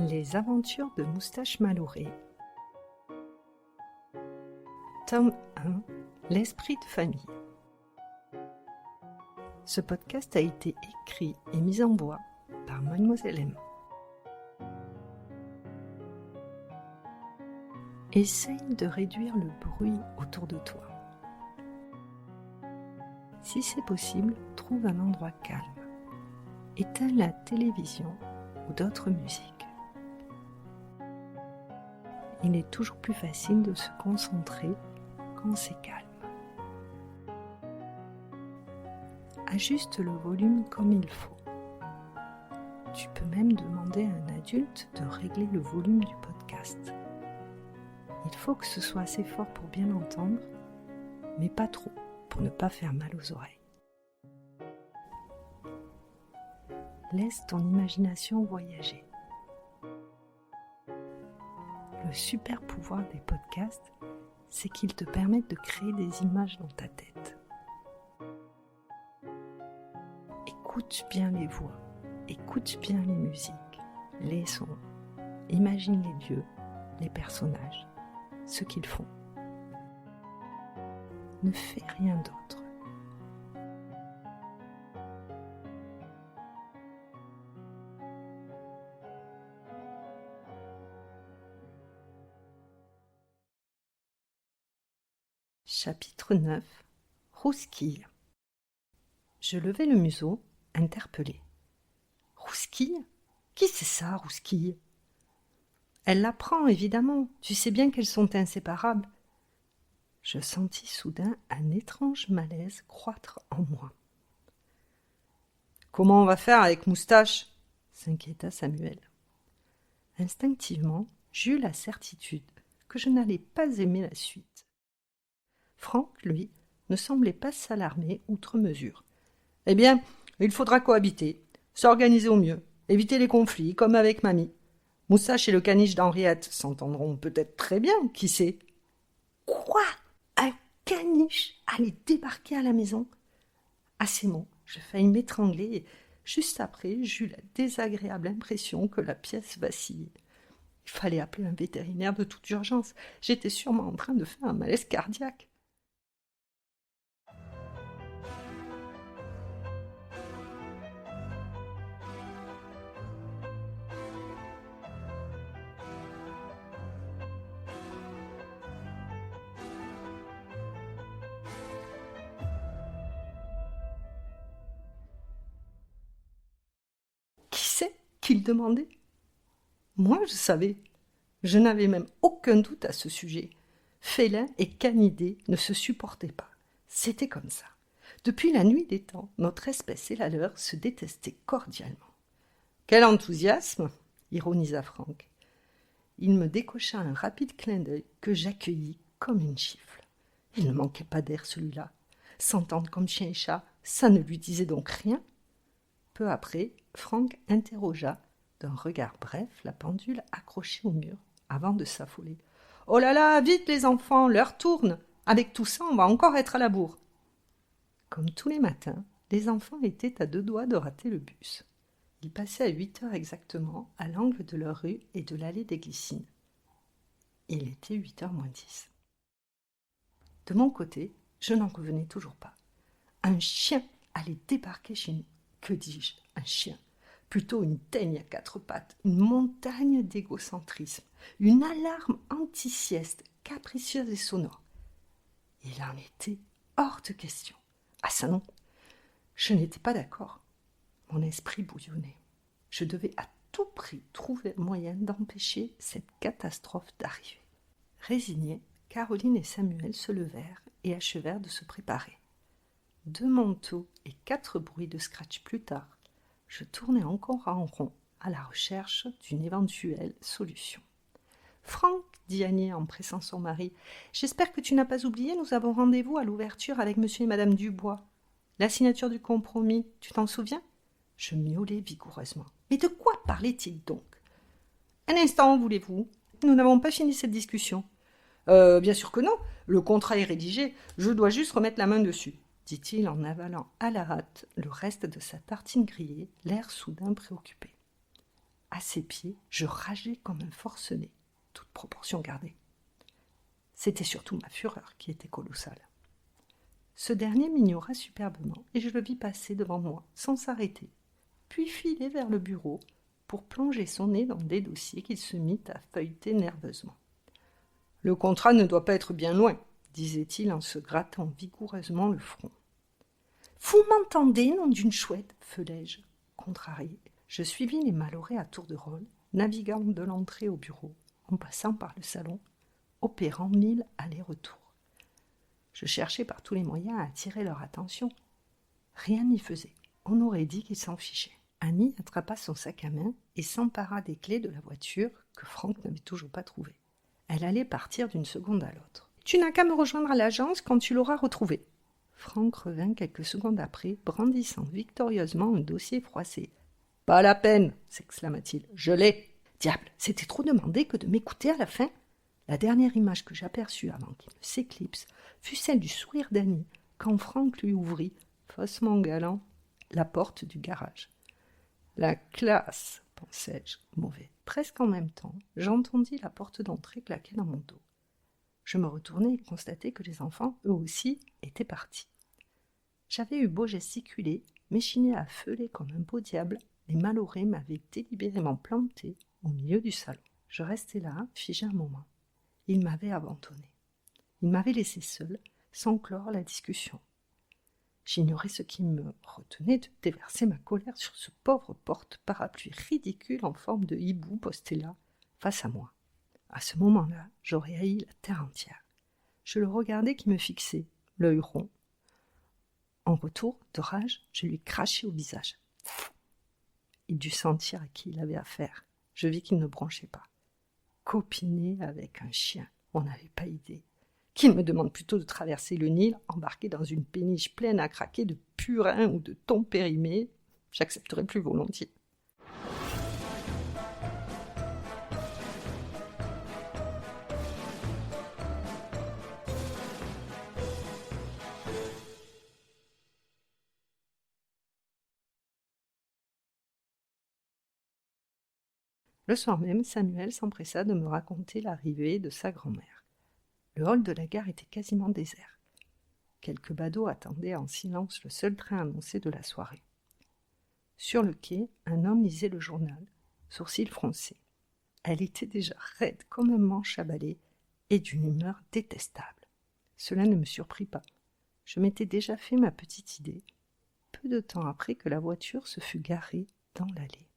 Les aventures de Moustache Maloré. Tome 1. L'esprit de famille. Ce podcast a été écrit et mis en voix par Mademoiselle M. Essaye de réduire le bruit autour de toi. Si c'est possible, trouve un endroit calme. Éteins la télévision ou d'autres musiques. Il est toujours plus facile de se concentrer quand c'est calme. Ajuste le volume comme il faut. Tu peux même demander à un adulte de régler le volume du podcast. Il faut que ce soit assez fort pour bien entendre, mais pas trop pour ne pas faire mal aux oreilles. Laisse ton imagination voyager. Le super pouvoir des podcasts, c'est qu'ils te permettent de créer des images dans ta tête. Écoute bien les voix, écoute bien les musiques, les sons. Imagine les lieux, les personnages, ce qu'ils font. Ne fais rien d'autre. Chapitre 9. Rousquille. Je levai le museau, interpellé. Rousquille ? Qui c'est ça, Rousquille ? Elle l'apprend, évidemment. Tu sais bien qu'elles sont inséparables. Je sentis soudain un étrange malaise croître en moi. Comment on va faire avec Moustache ? S'inquiéta Samuel. Instinctivement, j'eus la certitude que je n'allais pas aimer la suite. Franck, lui, ne semblait pas s'alarmer outre mesure. « Eh bien, il faudra cohabiter, s'organiser au mieux, éviter les conflits, comme avec mamie. Moustache et le caniche d'Henriette s'entendront peut-être très bien, qui sait ?» « Quoi ? Un caniche allait débarquer à la maison ?» À ces mots, je faillis m'étrangler et, juste après, j'eus la désagréable impression que la pièce vacillait. Il fallait appeler un vétérinaire de toute urgence. J'étais sûrement en train de faire un malaise cardiaque. Qui c'est qu'il demandait ? Moi, je savais. Je n'avais même aucun doute à ce sujet. Félin et Canidé ne se supportaient pas. C'était comme ça. Depuis la nuit des temps, notre espèce et la leur se détestaient cordialement. « Quel enthousiasme !» ironisa Franck. Il me décocha un rapide clin d'œil que j'accueillis comme une gifle. Il ne manquait pas d'air, celui-là. S'entendre comme chien et chat, ça ne lui disait donc rien. Peu après, Franck interrogea d'un regard bref la pendule accrochée au mur avant de s'affoler. « Oh là là, vite les enfants, l'heure tourne. Avec tout ça, on va encore être à la bourre. » Comme tous les matins, les enfants étaient à 2 doigts de rater le bus. Ils passaient à 8 heures exactement à l'angle de leur rue et de l'allée des Glycines. Il était 8h moins 10. De mon côté, je n'en revenais toujours pas. Un chien allait débarquer chez nous. Que dis-je, un chien ? Plutôt une teigne à 4 pattes, une montagne d'égocentrisme, une alarme anti-sieste, capricieuse et sonore. Il en était hors de question. Ah ça non, je n'étais pas d'accord. Mon esprit bouillonnait. Je devais à tout prix trouver moyen d'empêcher cette catastrophe d'arriver. Résignés, Caroline et Samuel se levèrent et achevèrent de se préparer. 2 manteaux et 4 bruits de scratch plus tard, je tournais encore en rond à la recherche d'une éventuelle solution. « Franck, dit Annie en pressant son mari, j'espère que tu n'as pas oublié, nous avons rendez-vous à l'ouverture avec monsieur et madame Dubois. La signature du compromis, tu t'en souviens ?» Je miaulai vigoureusement. « Mais de quoi parlait-il donc ?»« Un instant, voulez-vous ? Nous n'avons pas fini cette discussion. »« Bien sûr que non, le contrat est rédigé, je dois juste remettre la main dessus. » dit-il en avalant à la hâte le reste de sa tartine grillée, l'air soudain préoccupé. À ses pieds, je rageais comme un forcené, toute proportion gardée. C'était surtout ma fureur qui était colossale. Ce dernier m'ignora superbement et je le vis passer devant moi sans s'arrêter, puis filer vers le bureau pour plonger son nez dans des dossiers qu'il se mit à feuilleter nerveusement. « Le contrat ne doit pas être bien loin, » disait-il en se grattant vigoureusement le front. « Vous m'entendez, nom d'une chouette » feulai-je, contrarié. Je suivis les Maloré à tour de rôle, naviguant de l'entrée au bureau, en passant par le salon, opérant 1000 allers-retours. Je cherchais par tous les moyens à attirer leur attention. Rien n'y faisait. On aurait dit qu'ils s'en fichaient. Annie attrapa son sac à main et s'empara des clés de la voiture que Franck n'avait toujours pas trouvée. Elle allait partir d'une seconde à l'autre. « Tu n'as qu'à me rejoindre à l'agence quand tu l'auras retrouvée. » Franck revint quelques secondes après, brandissant victorieusement un dossier froissé. « Pas la peine !» s'exclama-t-il. « Je l'ai !» Diable, c'était trop demandé que de m'écouter à la fin. La dernière image que j'aperçus avant qu'il ne s'éclipse fut celle du sourire d'Annie quand Franck lui ouvrit, faussement galant, la porte du garage. « La classe !» pensai-je, mauvais. Presque en même temps, j'entendis la porte d'entrée claquer dans mon dos. Je me retournai et constatai que les enfants, eux aussi, étaient partis. J'avais eu beau gesticuler, m'échiner à feuler comme un beau diable, les Maloré m'avaient délibérément planté au milieu du salon. Je restai là, figé un moment. Ils m'avaient abandonné. Ils m'avaient laissé seul, sans clore la discussion. J'ignorais ce qui me retenait de déverser ma colère sur ce pauvre porte-parapluie ridicule en forme de hibou posté là, face à moi. À ce moment-là, j'aurais haï la terre entière. Je le regardais qui me fixait, l'œil rond. En retour, de rage, je lui crachai au visage. Il dut sentir à qui il avait affaire. Je vis qu'il ne bronchait pas. Copiner avec un chien, on n'avait pas idée. Qu'il me demande plutôt de traverser le Nil, embarqué dans une péniche pleine à craquer de purin ou de thon périmé, j'accepterais plus volontiers. Le soir même, Samuel s'empressa de me raconter l'arrivée de sa grand-mère. Le hall de la gare était quasiment désert. Quelques badauds attendaient en silence le seul train annoncé de la soirée. Sur le quai, un homme lisait le journal, sourcils froncés. Elle était déjà raide comme un manche à balai et d'une humeur détestable. Cela ne me surprit pas. Je m'étais déjà fait ma petite idée, peu de temps après que la voiture se fût garée dans l'allée.